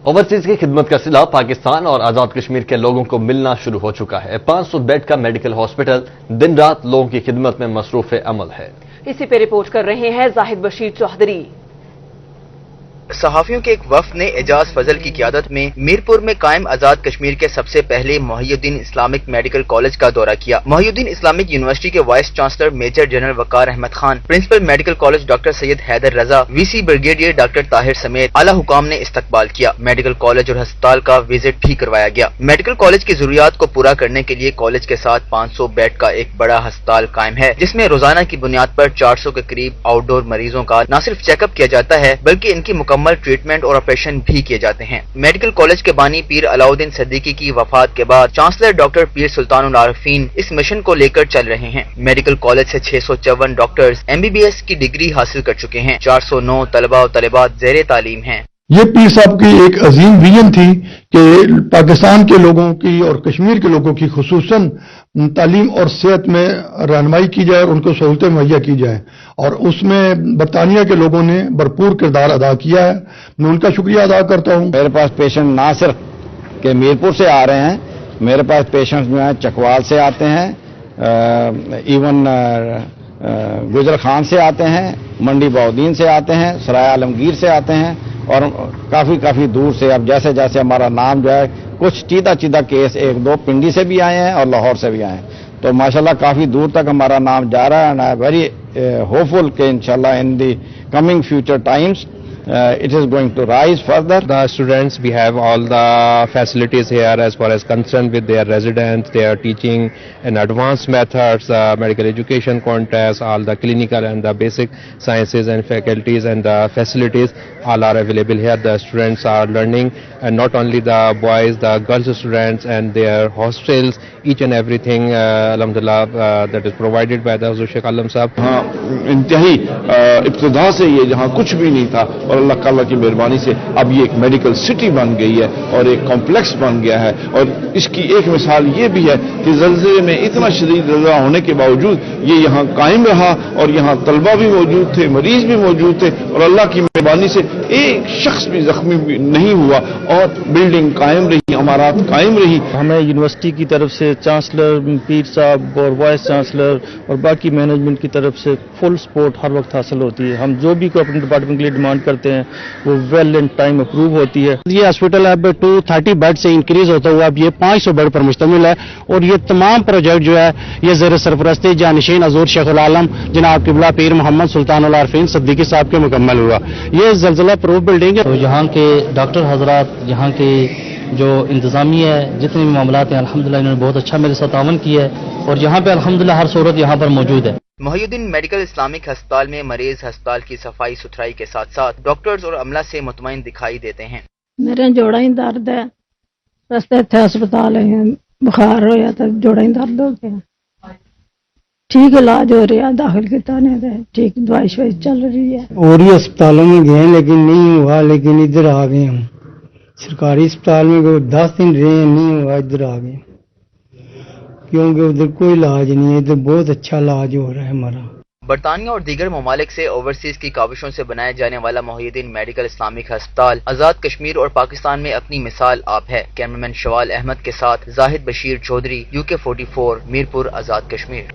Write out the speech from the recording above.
Overseas کی خدمت کا صلہ پاکستان اور آزاد کشمیر کے لوگوں کو ملنا شروع ہو چکا ہے۔ 500 بیڈ کا میڈیکل ہاسپٹل دن رات لوگوں کی خدمت میں مصروف عمل ہے۔ اسی پہ رپورٹ کر رہے ہیں زاہد بشیر چودھری۔ صحافیوں کے ایک وفد نے اعجاز فضل کی قیادت میں میرپور میں قائم آزاد کشمیر کے سب سے پہلے محی الدین اسلامک میڈیکل کالج کا دورہ کیا۔ محی الدین اسلامک یونیورسٹی کے vice chancellor major general Waqar Ahmed Khan, principal medical college doctor Syed Haider Raza, V C brigadier doctor Tahir سمیت اعلی حکام نے استقبال کیا۔ میڈیکل کالج اور ہسپتال کا وزٹ بھی کروایا گیا۔ میڈیکل کالج کی ضروریات کو پورا کرنے کے لیے کالج کے ساتھ 500 بیڈ کا ایک بڑا ہسپتال قائم ہے، جس میں روزانہ کی بنیاد پر 400 کے قریب آؤٹ ڈور مریضوں کا نہ صرف چیک اپ کیا جاتا ہے بلکہ ان کی مکمل ٹریٹمنٹ اور آپریشن بھی کیے جاتے ہیں۔ میڈیکل کالج کے بانی پیر علاؤدین صدیقی کی وفات کے بعد چانسلر ڈاکٹر پیر سلطان العارفین اس مشن کو لے کر چل رہے ہیں۔ میڈیکل کالج سے 654 ڈاکٹرز MBBS کی ڈگری حاصل کر چکے ہیں۔ 409 طلبہ و طالبات زیر تعلیم ہیں۔ یہ پیر صاحب کی ایک عظیم ویژن تھی کہ پاکستان کے لوگوں کی اور کشمیر کے لوگوں کی خصوصاً تعلیم اور صحت میں رہنمائی کی جائے اور ان کو سہولتیں مہیا کی جائیں، اور اس میں برطانیہ کے لوگوں نے بھرپور کردار ادا کیا ہے۔ میں ان کا شکریہ ادا کرتا ہوں۔ میرے پاس پیشنٹ نہ صرف کہ میرپور سے آ رہے ہیں، میرے پاس پیشنٹ جو ہیں چکوال سے آتے ہیں، ایون گجر خان سے آتے ہیں، منڈی بہودین سے آتے ہیں، سرائے عالمگیر سے آتے ہیں، اور کافی دور سے۔ اب جیسے جیسے ہمارا نام جو ہے، کچھ چیدہ کیس 1-2 پنڈی سے بھی آئے ہیں اور لاہور سے بھی آئے ہیں، تو ماشاءاللہ کافی دور تک ہمارا نام جا رہا ہے، and I am very hopeful کہ انشاءاللہ in the coming future times it is going to rise further. The students, we have all the facilities here as far as concerned with their residents. They are teaching in advanced methods, medical education contest, all the clinical and the basic sciences and faculties and the facilities all are available here. The students are learning, and not only the boys, the girls students and their hostels, each and everything, alhamdulillah, that is provided by the Sheikh Alam Sahab. ہاں انتہائی ابتدا سے یہ جہاں کچھ بھی نہیں تھا، اور اللہ تعالیٰ کی مہربانی سے اب یہ ایک میڈیکل سٹی بن گئی ہے اور ایک کمپلیکس بن گیا ہے۔ اور اس کی ایک مثال یہ بھی ہے کہ زلزلے میں اتنا شدید زلزلہ ہونے کے باوجود یہ یہاں قائم رہا، اور یہاں طلبہ بھی موجود تھے، مریض بھی موجود تھے، اور اللہ کی مہربانی سے ایک شخص بھی زخمی بھی نہیں ہوا، اور بلڈنگ قائم رہی، عمارات قائم رہی۔ ہمیں یونیورسٹی کی طرف سے چانسلر پیر صاحب اور وائس چانسلر اور باقی مینجمنٹ کی طرف سے فل سپورٹ ہر وقت حاصل ہوتی ہے۔ ہم جو بھی کوئی اپنے ڈپارٹمنٹ کے لیے ڈیمانڈ کرتے ہیں وہ ویل ان ٹائم اپروو ہوتی ہے۔ یہ ہاسپٹل اب 230 بیڈ سے انکریز ہوتا ہوا اب یہ 500 بیڈ پر مشتمل ہے، اور یہ تمام پروجیکٹ جو ہے یہ زیر سرپرستی جانشین حضور شیخ العالم جناب قبلہ پیر محمد سلطان العارفین صدیقی صاحب کے مکمل ہوا۔ یہ زلزلہ پروف بلڈنگ ہے۔ تو یہاں کے ڈاکٹر حضرات، یہاں کے جو انتظامیہ ہے، جتنے بھی معاملات ہیں، الحمدللہ انہوں نے بہت اچھا میرے ساتھ تعاون کیا ہے، اور یہاں پہ الحمدللہ ہر صورت یہاں پر موجود ہے۔ محی الدین میڈیکل اسلامک ہسپتال میں مریض ہسپتال کی صفائی ستھرائی کے ساتھ ساتھ ڈاکٹرز اور عملہ سے مطمئن دکھائی دیتے ہیں۔ میرے جوڑا ہی درد ہے، رستے تھے ہسپتال ہے، بخار ہوا تو جوڑا ہی درد ہو گیا، ٹھیک علاج ہو رہا، داخل کیا نہیں، ٹھیک دوائی شوائی چل رہی ہے۔ اور ہی اسپتالوں میں گئے لیکن نہیں ہوا، لیکن ادھر آ گئے ہم سرکاری اسپتال میں 10 دن رہے، نہیں ہوا، ادھر آ گئے کیونکہ ادھر کوئی علاج نہیں ہے، ادھر بہت اچھا علاج ہو رہا ہے ہمارا۔ برطانیہ اور دیگر ممالک سے اوورسیز کی کاوشوں سے بنایا جانے والا محی الدین میڈیکل اسلامک ہسپتال آزاد کشمیر اور پاکستان میں اپنی مثال آپ ہے۔ کیمرمین شوال احمد کے ساتھ زاہد بشیر چودھری، UK 44 میرپور، آزاد کشمیر۔